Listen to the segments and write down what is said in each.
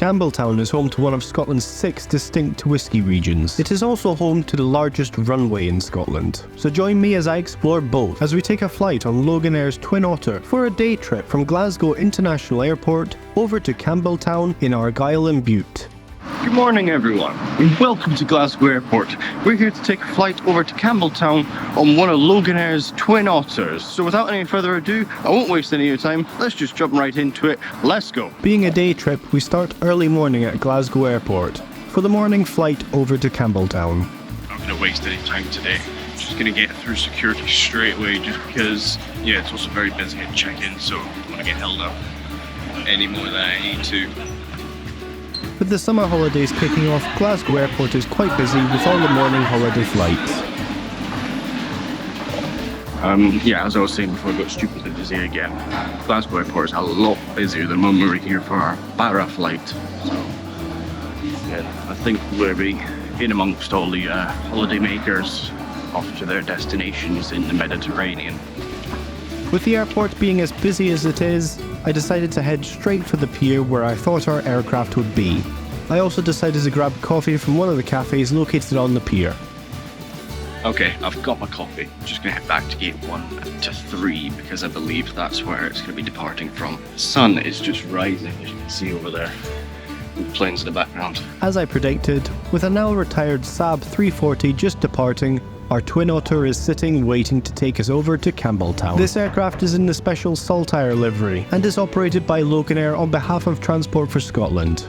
Campbeltown is home to one of Scotland's 6 distinct whisky regions. It is also home to the largest runway in Scotland. So join me as I explore both, as we take a flight on Loganair's Twin Otter for a day trip from Glasgow International Airport over to Campbeltown in Argyll and Bute. Good morning everyone, and welcome to Glasgow Airport. We're here to take a flight over to Campbeltown on one of Loganair's Twin Otters. So without any further ado, I won't waste any of your time, let's just jump right into it. Let's go! Being a day trip, we start early morning at Glasgow Airport for the morning flight over to Campbeltown. I'm not going to waste any time today. I'm just going to get through security straight away just because, yeah, it's also very busy at check-in, so I don't want to get held up any more than I need to. With the summer holidays kicking off, Glasgow Airport is quite busy with all the morning holiday flights. Yeah, as I was saying before, I got stupidly busy again. Glasgow Airport is a lot busier than when we were here for our Barra flight. So, yeah, I think we'll be in amongst all the holiday makers off to their destinations in the Mediterranean. With the airport being as busy as it is, I decided to head straight for the pier where I thought our aircraft would be. I also decided to grab coffee from one of the cafes located on the pier. Okay, I've got my coffee. I'm just going to head back to gate 1 to 3 because I believe that's where it's going to be departing from. The sun is just rising, as you can see over there, with planes in the background. As I predicted, with a now retired Saab 340 just departing, our Twin Otter is sitting waiting to take us over to Campbeltown. This aircraft is in the special Saltire livery and is operated by Loganair on behalf of Transport for Scotland.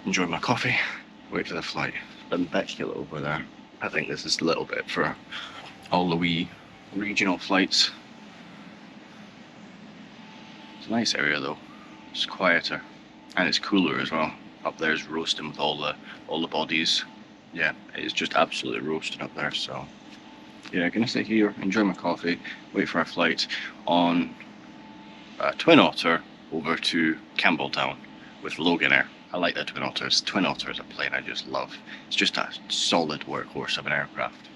Enjoy my coffee, wait for the flight. Immaculate over there. I think this is a little bit for all the wee regional flights. It's a nice area though. It's quieter and it's cooler as well. Up there's roasting with all the bodies. Yeah, it's just absolutely roasting up there. So yeah, I'm gonna stay here, enjoy my coffee, wait for our flight on Twin Otter over to Campbeltown with Loganair. I like the Twin Otters. Twin Otter is a plane I just love. It's just a solid workhorse of an aircraft.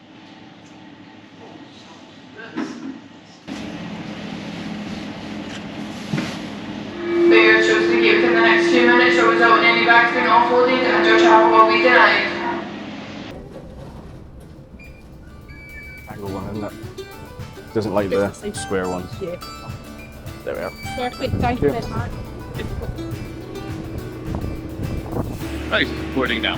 Failure to execute within the next 2 minutes or result in any bags being offloaded and your travel will be denied. Angle one, isn't it? Doesn't like the square ones. Yeah. There we are. Perfect, thank you very much. Right, boarding now.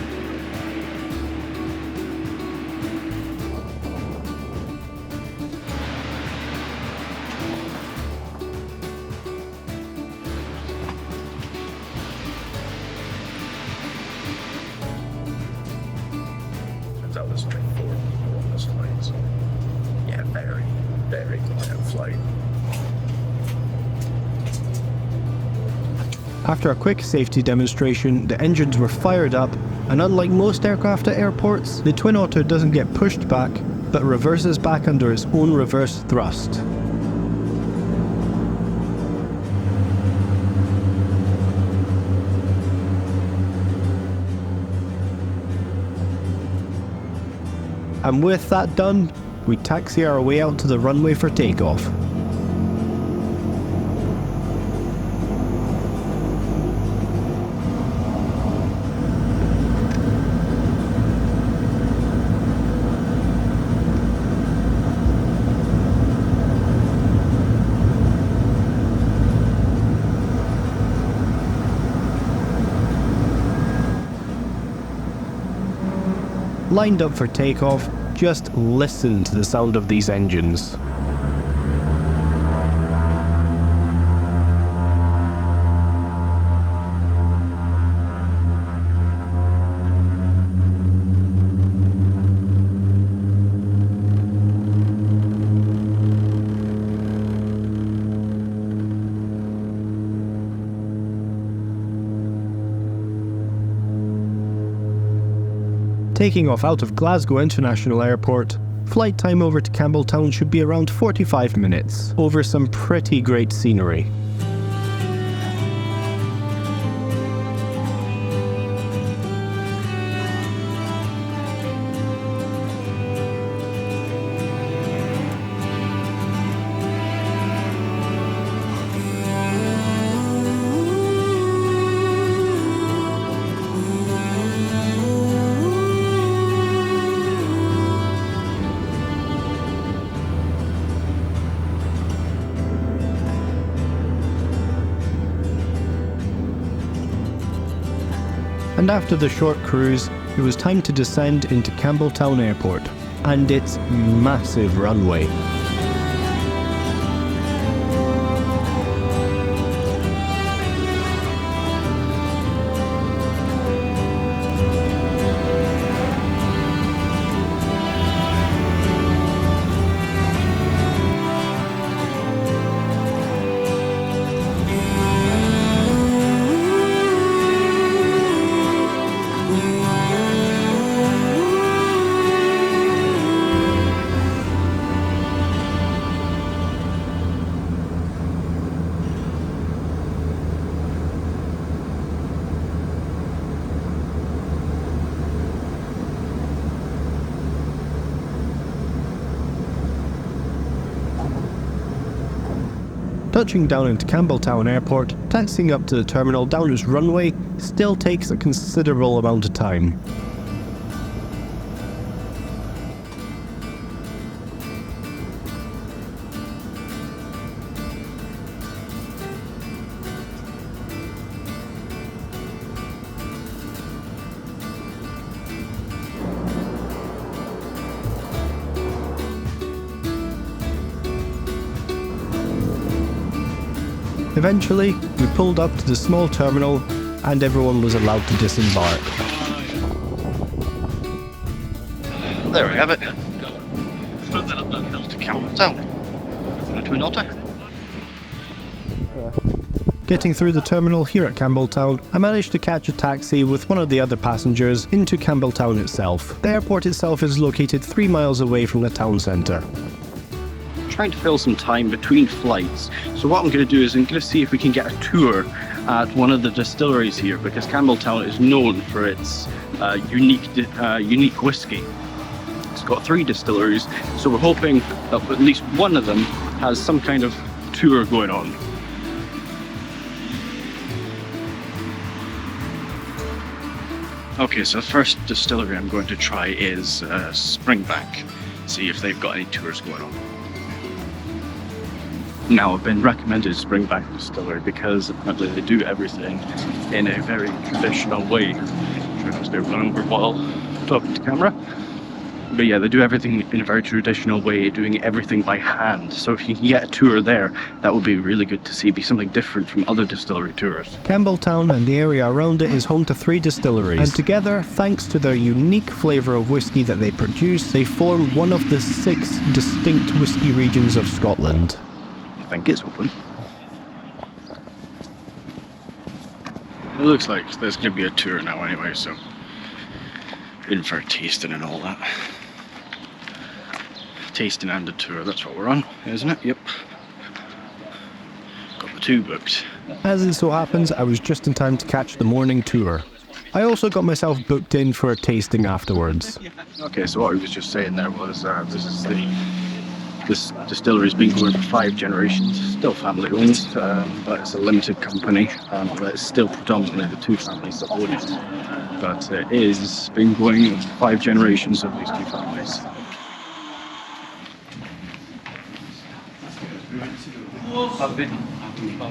Turns out there's only 4 people on this flight, so yeah, very, very quiet flight. After a quick safety demonstration, the engines were fired up, and unlike most aircraft at airports, the Twin Otter doesn't get pushed back, but reverses back under its own reverse thrust. And with that done, we taxi our way out to the runway for takeoff. Lined up for takeoff, just listen to the sound of these engines. Taking off out of Glasgow International Airport, flight time over to Campbeltown should be around 45 minutes, over some pretty great scenery. and after the short cruise, it was time to descend into Campbeltown Airport and its massive runway. Touching down into Campbeltown Airport, taxiing up to the terminal down its runway still takes a considerable amount of time. Eventually, we pulled up to the small terminal and everyone was allowed to disembark. There we have it. From to Campbeltown. From the Twin Otter. Getting through the terminal here at Campbeltown, I managed to catch a taxi with one of the other passengers into Campbeltown itself. The airport itself is located 3 miles away from the town centre. Trying to fill some time between flights, so what I'm going to do is I'm going to see if we can get a tour at one of the distilleries here, because Campbeltown is known for its unique whiskey. It's got 3 distilleries, so we're hoping that at least one of them has some kind of tour going on. Okay, so the first distillery I'm going to try is Springbank, see if they've got any tours going on. Now, I've been recommended Springbank Distillery because apparently they do everything in a very traditional way. I'm trying to stay over while talking to camera. But yeah, they do everything in a very traditional way, doing everything by hand. So if you can get a tour there, that would be really good to see, be something different from other distillery tours. Campbeltown and the area around it is home to 3 distilleries, and together, thanks to their unique flavour of whiskey that they produce, they form one of the 6 distinct whiskey regions of Scotland. I think it's open. It looks like there's going to be a tour now anyway, so in for a tasting and all that. Tasting and a tour, that's what we're on, isn't it? Yep. Got the 2 booked. As it so happens, I was just in time to catch the morning tour. I also got myself booked in for a tasting afterwards. Okay, so what I was just saying there was this distillery's been going for 5 generations, still family owned, but it's a limited company, but it's still predominantly the 2 families that own it. But it is been going 5 generations of these 2 families.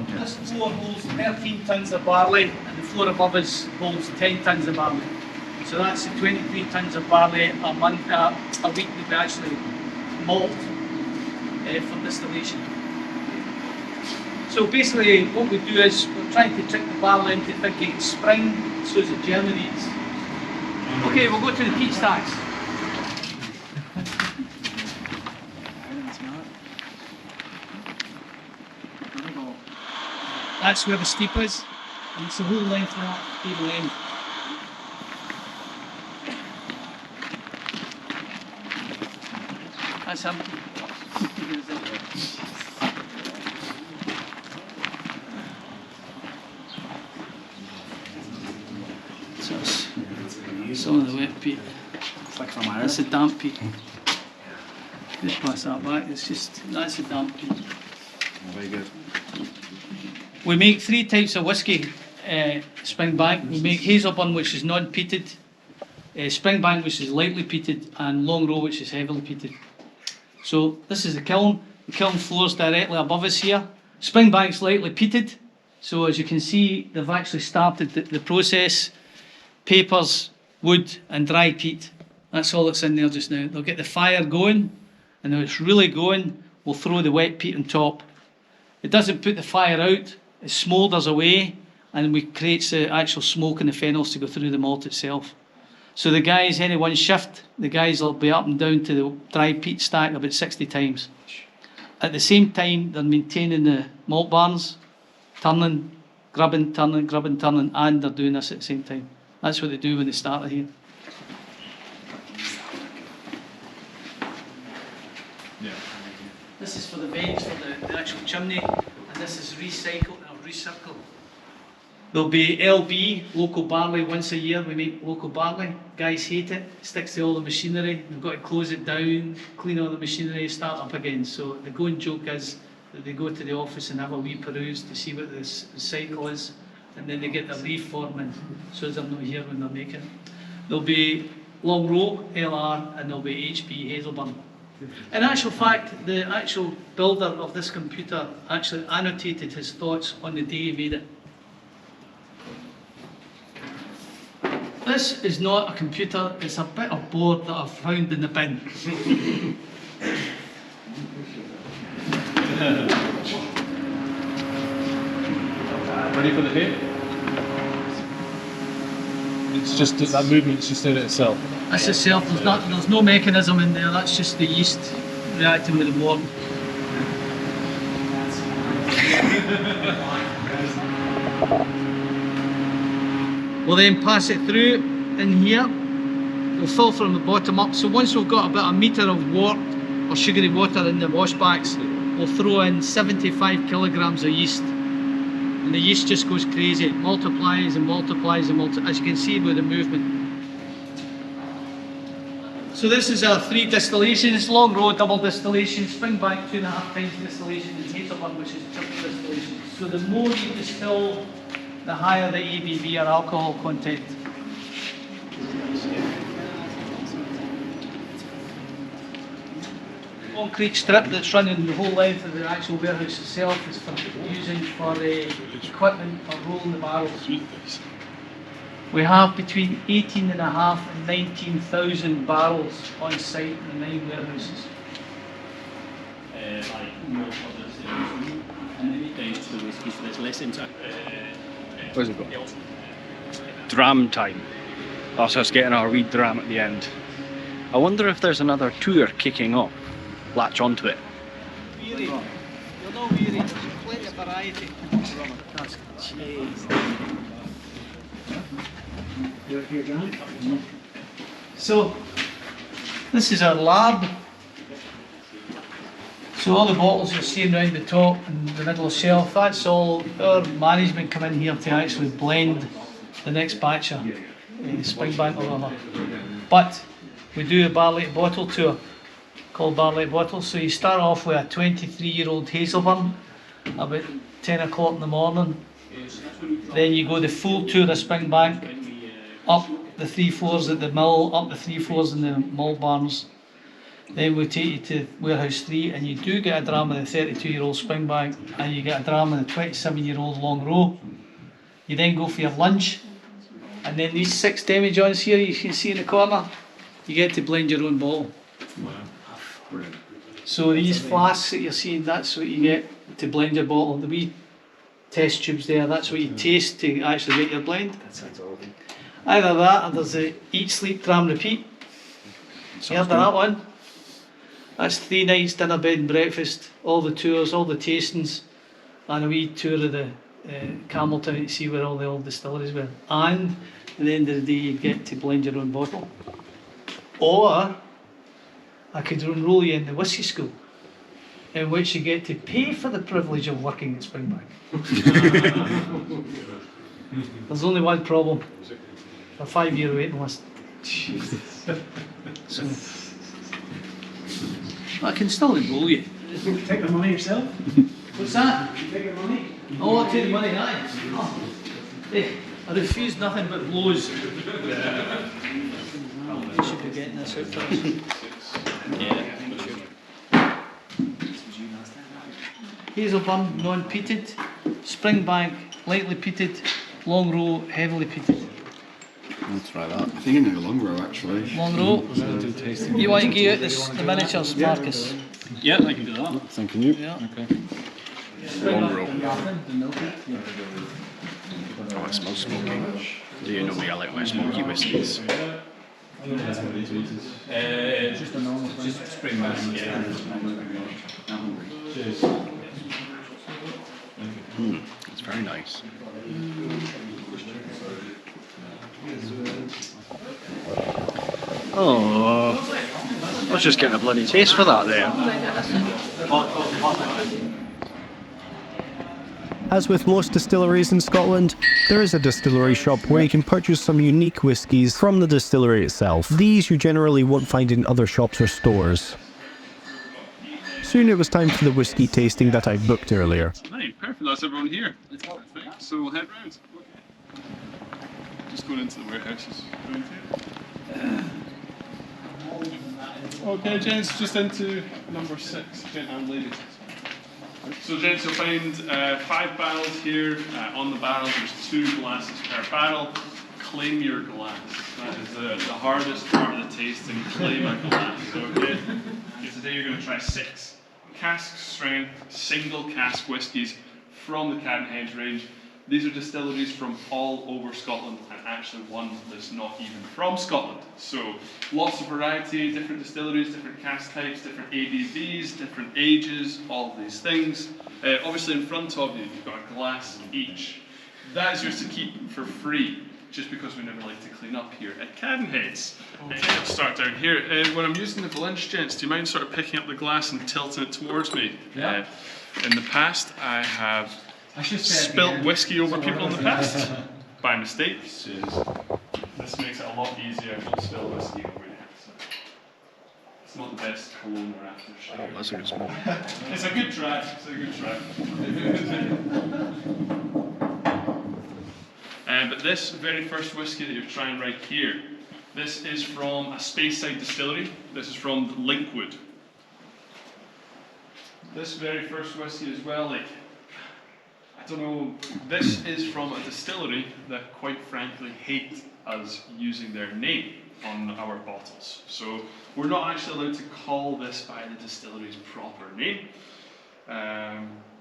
This floor holds 13 tons of barley and the floor above us holds 10 tons of barley. So that's 23 tons of barley a month, a week that we actually malt for distillation. So basically what we do is we're trying to trick the barley into thinking it's spring so as it germinates. Okay, we'll go to the peach stacks. That's where the steep is, and it's the whole length of that table end. That's empty. So it's some of the wet peat. It's like from Ireland. That's a damp peat. Just pass that back. It's just that's a damp peat. Very good. We make 3 types of whiskey. Springbank. We make Hazelburn, which is non-peated. Springbank, which is lightly peated, and Long Row, which is heavily peated. So this is the kiln. The kiln floor's directly above us here. Springbank's lightly peated. So as you can see, they've actually started the process. papers, wood and dry peat. That's all that's in there just now. They'll get the fire going, and when it's really going, we'll throw the wet peat on top. It doesn't put the fire out, it smoulders away, and we creates the actual smoke and the phenols to go through the malt itself. So the guys, any one shift, the guys will be up and down to the dry peat stack about 60 times. At the same time, they're maintaining the malt barns, turning, grubbing, turning, and they're doing this at the same time. That's what they do when they start here. This is for the vents for the actual chimney, and this is recycled or recircled. There'll be LB, local barley, once a year we make local barley. Guys hate it, it sticks to all the machinery. We've got to close it down, clean all the machinery, start up again. So the going joke is that they go to the office and have a wee peruse to see what the cycle is, and then they get their leaf forming, so they're not here when they're making it. There'll be Long Row, LR, and there'll be HP Hazelburn. In actual fact, the actual builder of this computer actually annotated his thoughts on the day he made it. This is not a computer, it's a bit of board that I've found in the bin. Ready for the hit? It's just that movement's just in itself. That's itself, there's no mechanism in there, that's just the yeast reacting with the water. We'll then pass it through in here. We'll fill from the bottom up. So once we've got about a metre of wort or sugary water in the washbacks, we'll throw in 75 kilograms of yeast. And the yeast just goes crazy. It multiplies and multiplies and multiplies, as you can see with the movement. So this is our 3 distillations: Long Row, double distillation, Springbank 2.5 times distillation, and Hazelburn, which is triple distillation. So the more you distill, the higher the ABV or alcohol content. Concrete strip that's running the whole length of the actual warehouse itself is for using for equipment for rolling the barrels. We have between 18,500 and 19,000 barrels on site in the 9 warehouses. Where's it got? Dram time. That's us getting our wee dram at the end. I wonder if there's another tour kicking off. Latch onto it. Weary. You're not weary, there's plenty of variety. That's cheese. So, this is our lab. So all the bottles you're seeing around the top and the middle shelf, that's all our management come in here to actually blend the next batch of Springbank or whatever. But we do a barley bottle tour called Barley Bottle. So you start off with a 23-year-old Hazelburn about 10 o'clock in the morning. Then you go the full tour of Springbank, up the 3 floors at the mill, up the 3 floors in the malt barns. Then we take you to warehouse 3, and you do get a dram of the 32-year-old Springbank, and you get a dram of the 27-year-old Long Row. You then go for your lunch, and then these 6 demijohns here you can see in the corner, you get to blend your own bottle. So these flasks that you're seeing, that's what you get to blend your bottle. The wee test tubes there, that's what you taste to actually get your blend. Either that, or there's a eat, sleep, dram, repeat. You heard of that one? That's 3 nights, dinner, bed and breakfast, all the tours, all the tastings, and a wee tour of the Campbeltown to see where all the old distilleries were. And at the end of the day, you get to blend your own bottle. Or I could enrol you in the whisky school, in which you get to pay for the privilege of working at Springbank. There's only one problem: a 5-year waiting list. So, I can still enrol you. Take the money yourself? What's that? You take the money? Oh, I'll take the money, aye. Oh. Hey, I refuse nothing but blows. You should be getting this out first. Yeah. Hazelburn, non-peated. Springbank, lightly peated. Long Row, heavily peated. I'll try that. I think I need a long row actually. Long row. You want to get out the miniatures, Marcus? Yeah, I can do that. Thanking you. Yeah. Okay. Long row. Oh, it smells smoky. Do you know me? I like my smoky whiskies. Just a normal. Just Springbank. Yeah. Cheers. It's very nice. Oh, I was just getting a bloody taste for that there. As with most distilleries in Scotland, there is a distillery shop where you can purchase some unique whiskies from the distillery itself. These you generally won't find in other shops or stores. Soon it was time for the whiskey tasting that I booked earlier. Right, perfect. That's everyone here. So we'll head round. Okay. Just going into the warehouses. Okay, gents, just into number 6, gent and ladies. So, gents, you'll find 5 barrels here. On the barrel, there's 2 glasses per barrel. Claim your glass. That is the hardest part of the tasting. Claim a glass. Okay. Today you're going to try 6 cask strength, single cask whiskies from the Cadenhead range. These are distilleries from all over Scotland, and actually one that's not even from Scotland. So lots of variety, different distilleries, different cask types, different ABVs, different ages, all of these things. Obviously in front of you, you've got a glass each. That is yours to keep for free, just because we never like to clean up here at Cadenheads. Let's start down here. When I'm using the Valenche, gents, do you mind sort of picking up the glass and tilting it towards me? Yeah. In the past, I have spilt whiskey over people in the past by mistake. This makes it a lot easier to spill whiskey over you. So it's not the best cologne or aftershave. Oh, that's a good smell. It's a good try. It's a good try. But this very first whiskey that you're trying right here, this is from a Speyside distillery. This is from Linkwood. This very first whiskey as well, I don't know, this is from a distillery that quite frankly hate us using their name on our bottles. So we're not actually allowed to call this by the distillery's proper name,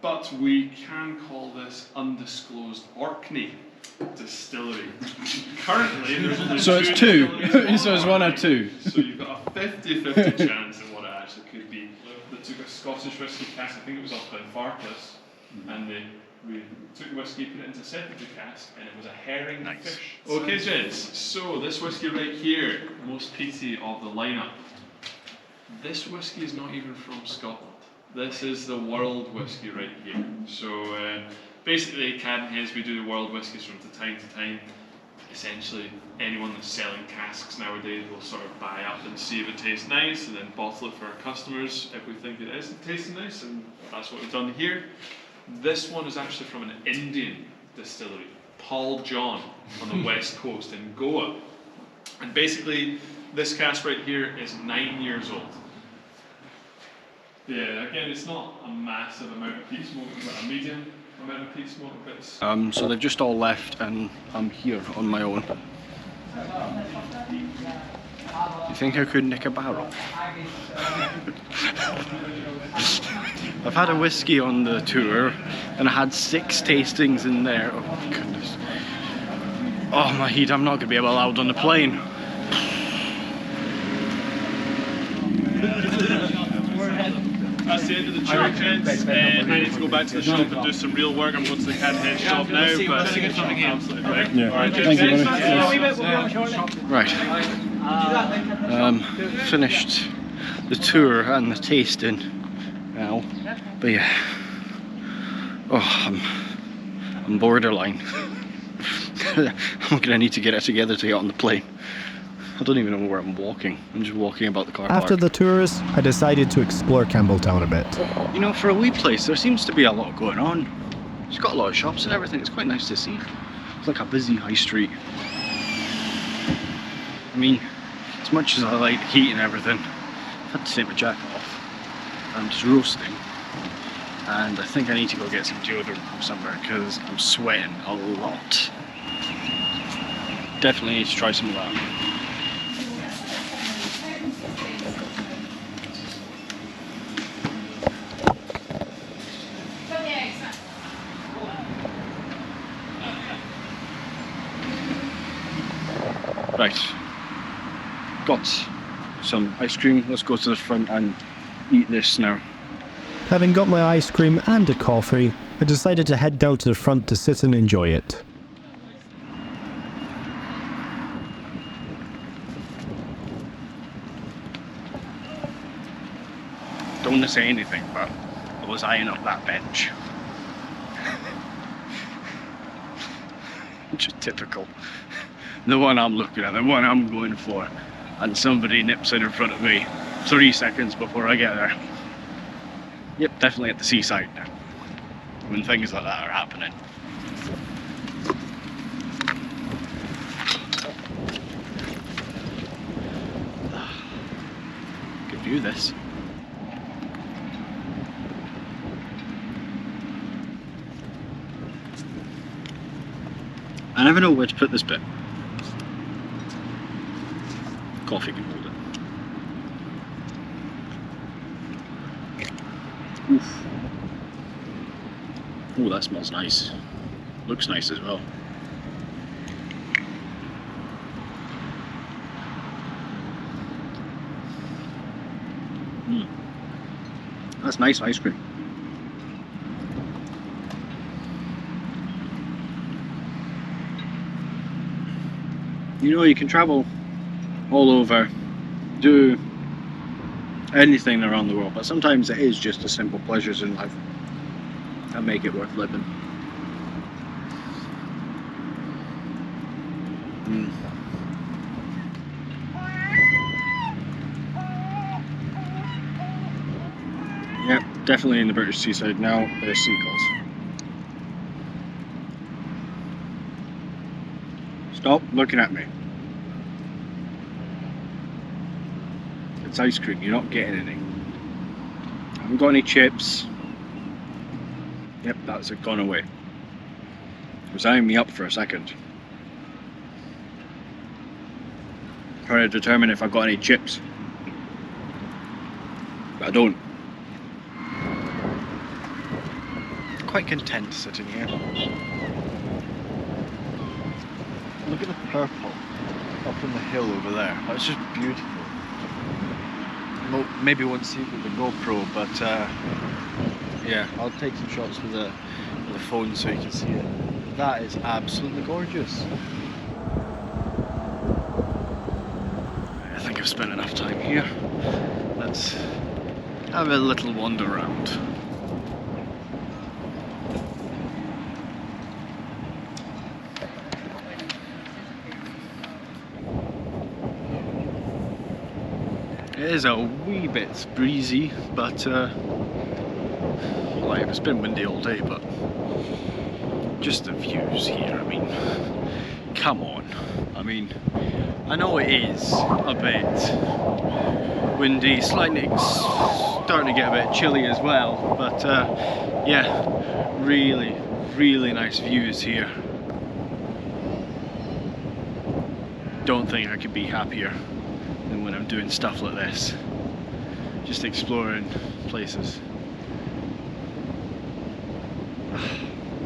but we can call this Undisclosed Orkney Distillery. Currently there's only So it's 2. So it's 1 or 2. So you've got a 50-50 chance of what it actually could be. They took a Scottish whisky cask, I think it was up in Farclas, and we took the whiskey, put it into a secondary cask, and it was a herring fish. Okay, gents, so this whiskey right here, most peaty of the lineup. This whiskey is not even from Scotland. This is the world whiskey right here. So basically, Cadenheads, we do the world whiskies from time to time. Essentially, anyone that's selling casks nowadays will sort of buy up and see if it tastes nice, and then bottle it for our customers if we think it is tasting nice, and that's what we've done here. This one is actually from an Indian distillery, Paul John, on the west coast in Goa. And basically, this cask right here is 9 years old. Yeah, again, it's not a massive amount of peat smoke, but a medium amount of peat smoke bits. So they've just all left, and I'm here on my own. You think I could nick a barrel? I've had a whiskey on the tour, and I had 6 tastings in there. Oh my goodness. Oh my heat, I'm not going to be allowed on the plane. That's the end of the tour, gents. I need to go back to the shop and do some real work. I'm going to the Cadenhead shop now, but absolutely great. Yeah. Alright, Thank you, gents. Right. Finished the tour and the tasting now. But yeah. Oh, I'm borderline. I'm gonna need to get it together to get on the plane. I don't even know where I'm walking. I'm just walking about the car park. After the tours, I decided to explore Campbeltown a bit. You know, for a wee place, there seems to be a lot going on. It's got a lot of shops and everything. It's quite nice to see. It's like a busy high street. I mean, as much as I like the heat and everything, I've had to take my jacket off. I'm just roasting. And I think I need to go get some deodorant from somewhere because I'm sweating a lot. Definitely need to try some of that. Right, got some ice cream. Let's go to the front and eat this now. Having got my ice cream and a coffee, I decided to head down to the front to sit and enjoy it. Don't want to say anything, but I was eyeing up that bench. Just typical. The one I'm looking at, the one I'm going for, and somebody nips in front of me 3 seconds before I get there. Yep, definitely at the seaside now, when things like that are happening. Good view this. I never know where to put this bit. Coffee can hold it. Oof. Oh, that smells nice. Looks nice as well. That's nice ice cream. You know, you can travel all over, do anything around the world, but sometimes it is just the simple pleasures in life that make it worth living. Yep, definitely in the British seaside now. There's seagulls. Stop looking at me. It's ice cream, you're not getting any. I haven't got any chips. Yep, that's it, gone away. It was eyeing me up for a second. Trying to determine if I got any chips. But I don't. Quite content sitting here. Look at the purple up on the hill over there. That's just beautiful. Maybe won't see it with the GoPro, but yeah, I'll take some shots with the phone so you can see it. That is absolutely gorgeous. I think I've spent enough time here. Let's have a little wander around. It is a wee bit breezy, but like it's been windy all day, but just the views here, I mean, come on. I mean, I know it is a bit windy, slightly starting to get a bit chilly as well, but yeah, really, really nice views here. Don't think I could be happier than when I'm doing stuff like this, just exploring places.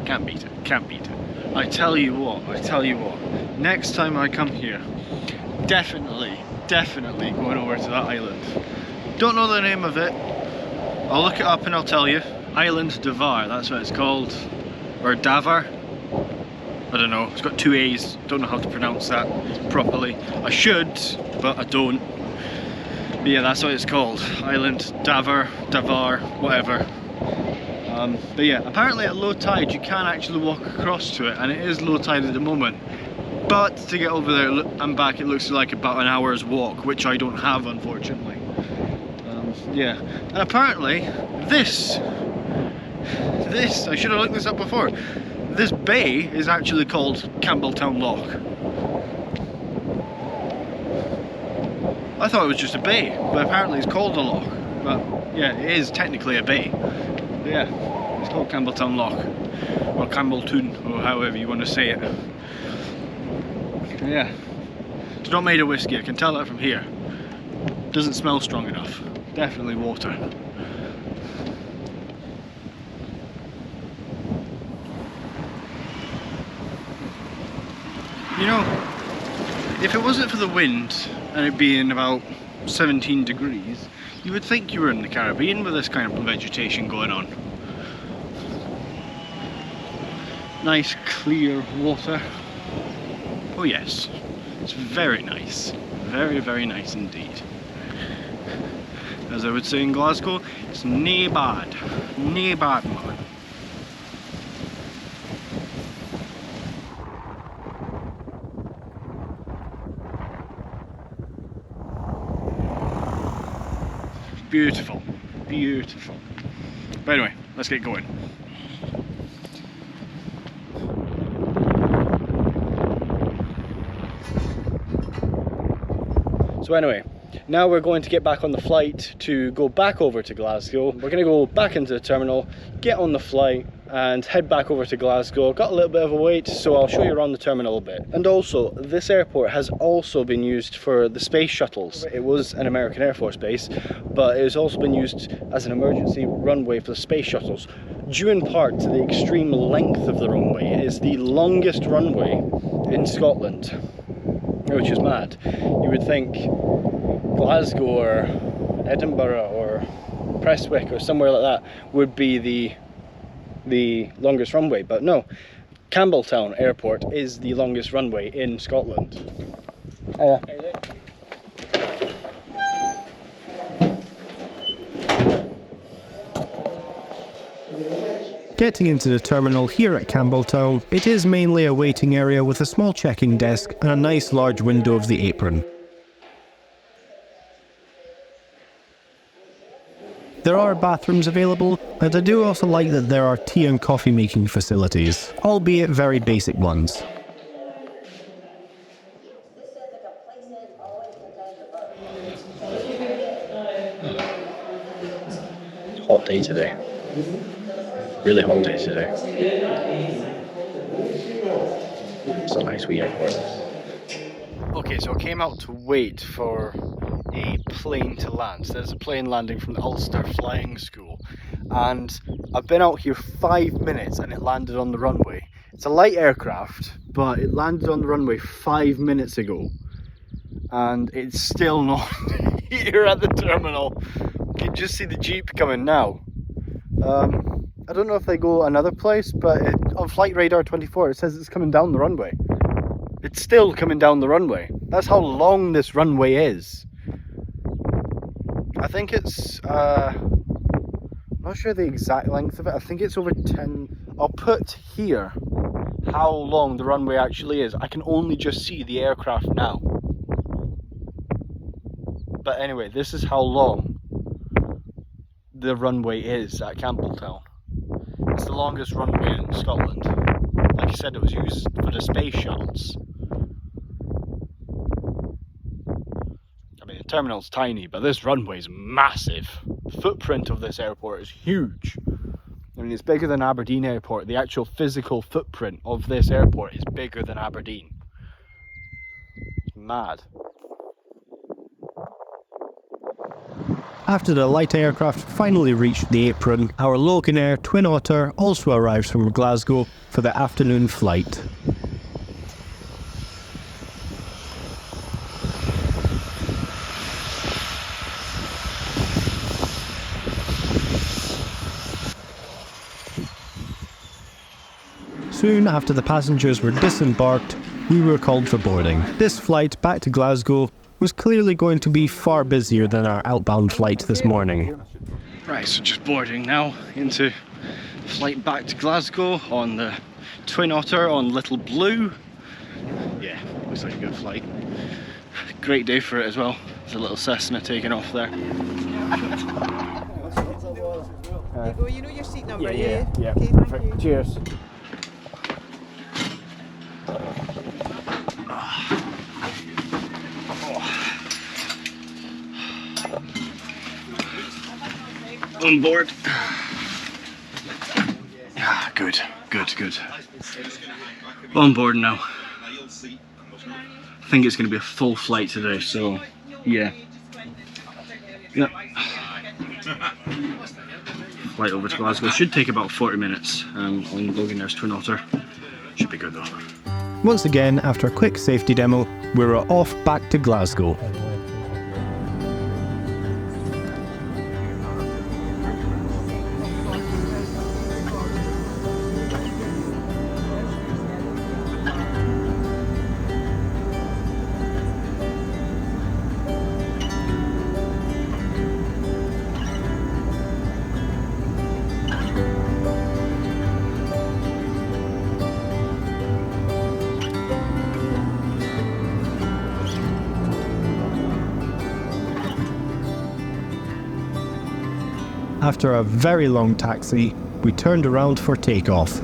Can't beat it, can't beat it. I tell you what, next time I come here, definitely going over to that island. Don't know the name of it, I'll look it up and I'll tell you. Island Davar, that's what it's called, or Davar. I don't know, it's got 2 A's, don't know how to pronounce that properly. I should, but I don't. But yeah, that's what it's called. Island Davar, whatever. But yeah, apparently at low tide you can actually walk across to it, and it is low tide at the moment. But to get over there and back, it looks like about an hour's walk, which I don't have, unfortunately. Yeah, and apparently this, I should have looked this up before. This bay is actually called Campbeltown Loch. I thought it was just a bay, but apparently it's called a loch. But yeah, it is technically a bay. But yeah, it's called Campbeltown Loch, or Campbeltown, or however you want to say it. Yeah. It's not made of whiskey, I can tell that from here. Doesn't smell strong enough. Definitely water. You know, if it wasn't for the wind and it being about 17 degrees, you would think you were in the Caribbean with this kind of vegetation going on. Nice clear water. Oh yes, it's very nice. Very, very nice indeed. As I would say in Glasgow, it's nae bad. Nae bad, man. Beautiful, beautiful. But anyway, let's get going. So anyway, now we're going to get back on the flight to go back over to Glasgow. We're going to go back into the terminal, get on the flight and head back over to Glasgow. Got a little bit of a wait, so I'll show you around the terminal a bit. And also, this airport has also been used for the space shuttles. It was an American Air Force base, but it has also been used as an emergency runway for the space shuttles, due in part to the extreme length of the runway. It is the longest runway in Scotland, which is mad. You would think Glasgow or Edinburgh or Prestwick or somewhere like that would be the longest runway, but no. Campbeltown Airport is the longest runway in Scotland. Getting into the terminal here at Campbeltown, it is mainly a waiting area with a small check-in desk and a nice large window of the apron. There are bathrooms available, and I do also like that there are tea and coffee making facilities, albeit very basic ones. Hot day today. Really hot day today. It's a nice wee airport. Okay, so I came out to wait for a plane to land. So there's a plane landing from the Ulster Flying School, and I've been out here 5 minutes and it landed on the runway. It's a light aircraft, but it landed on the runway 5 minutes ago and it's still not here at the terminal. You can just see the Jeep coming now. I don't know if they go another place, but on Flight Radar 24 it says it's coming down the runway. It's still coming down the runway. That's how long this runway is. I think it's, I'm not sure the exact length of it. I think it's over 10. I'll put here how long the runway actually is. I can only just see the aircraft now. But anyway, this is how long the runway is at Campbeltown. It's the longest runway in Scotland. Like I said, it was used for the space shuttles. I mean, the terminal's tiny, but this runway's massive. The footprint of this airport is huge. I mean, it's bigger than Aberdeen Airport. The actual physical footprint of this airport is bigger than Aberdeen. It's mad. After the light aircraft finally reached the apron, our Loganair Twin Otter also arrives from Glasgow for the afternoon flight. Soon after the passengers were disembarked, we were called for boarding. This flight back to Glasgow was clearly going to be far busier than our outbound flight this morning. Right, so just boarding now into the flight back to Glasgow on the Twin Otter on Little Blue. Yeah, looks like a good flight. Great day for it as well. There's a little Cessna taking off there. You know your seat number, Yeah, Okay, perfect. thank you. Cheers. On board. Good. On board now. I think it's going to be a full flight today, so yeah. Yep. Flight over to Glasgow should take about 40 minutes on Loganair's Twin Otter. Should be good though. Once again, after a quick safety demo, we were off back to Glasgow. After a very long taxi, we turned around for takeoff.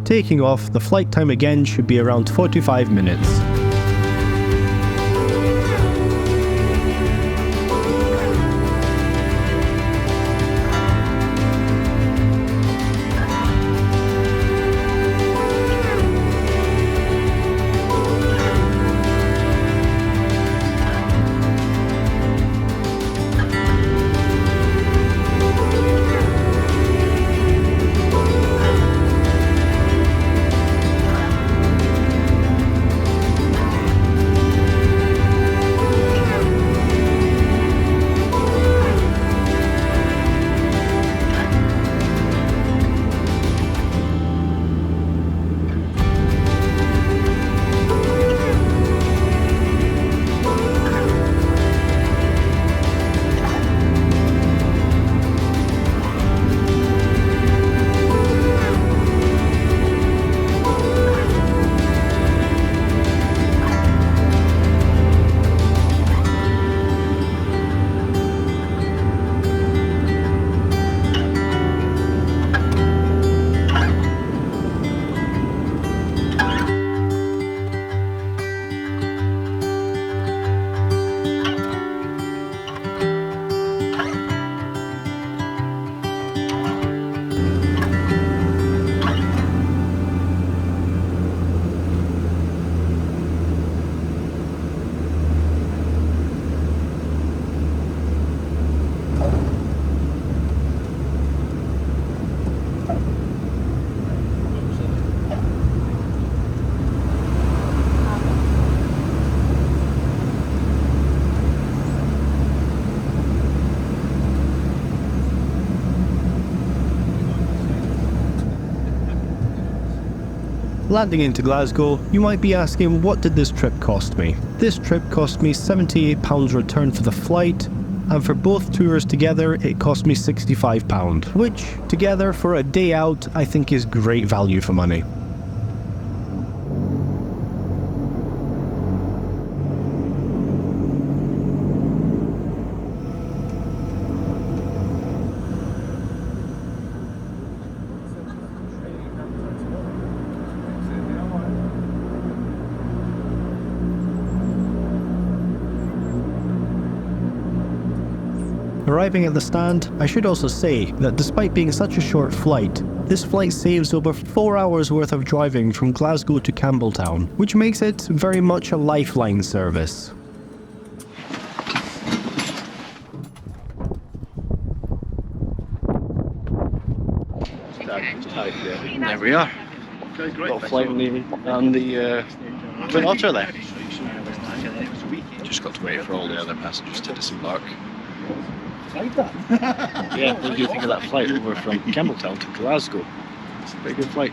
Taking off, the flight time again should be around 45 minutes. Landing into Glasgow, you might be asking, what did this trip cost me? This trip cost me £78 return for the flight, and for both tours together it cost me £65, which together for a day out I think is great value for money. Arriving at the stand, I should also say that despite being such a short flight, this flight saves over 4 hours worth of driving from Glasgow to Campbeltown, which makes it very much a lifeline service. There we are. Got a flight on the Twin Otter there. Just got to wait for all the other passengers to disembark. Like that? Yeah, what do you think of that flight over from Campbeltown to Glasgow? It's a pretty good flight.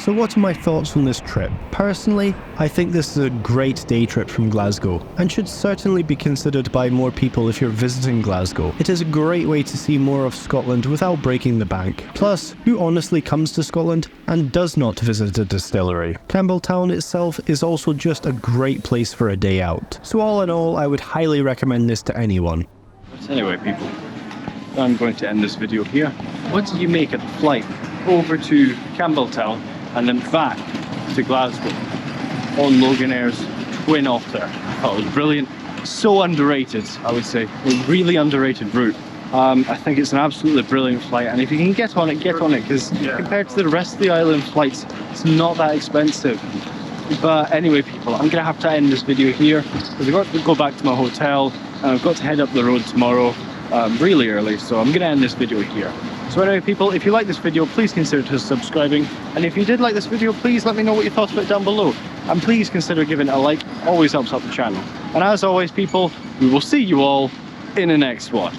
So what are my thoughts on this trip? Personally, I think this is a great day trip from Glasgow and should certainly be considered by more people if you're visiting Glasgow. It is a great way to see more of Scotland without breaking the bank. Plus, who honestly comes to Scotland and does not visit a distillery? Campbeltown itself is also just a great place for a day out. So all in all, I would highly recommend this to anyone. But anyway, people, I'm going to end this video here. What did you make of the flight over to Campbeltown and then back to Glasgow on Loganair's Twin Otter? I thought it was brilliant. So underrated, I would say. A really underrated route. I think it's an absolutely brilliant flight, and if you can get on it, because compared to the rest of the island flights, it's not that expensive. But anyway, people, I'm going to have to end this video here because I've got to go back to my hotel and I've got to head up the road tomorrow really early, so I'm going to end this video here. So anyway, people, if you like this video, please consider subscribing, and if you did like this video, please let me know what you thought of it down below, and please consider giving it a like. Always helps out the channel. And as always, people, we will see you all in the next one.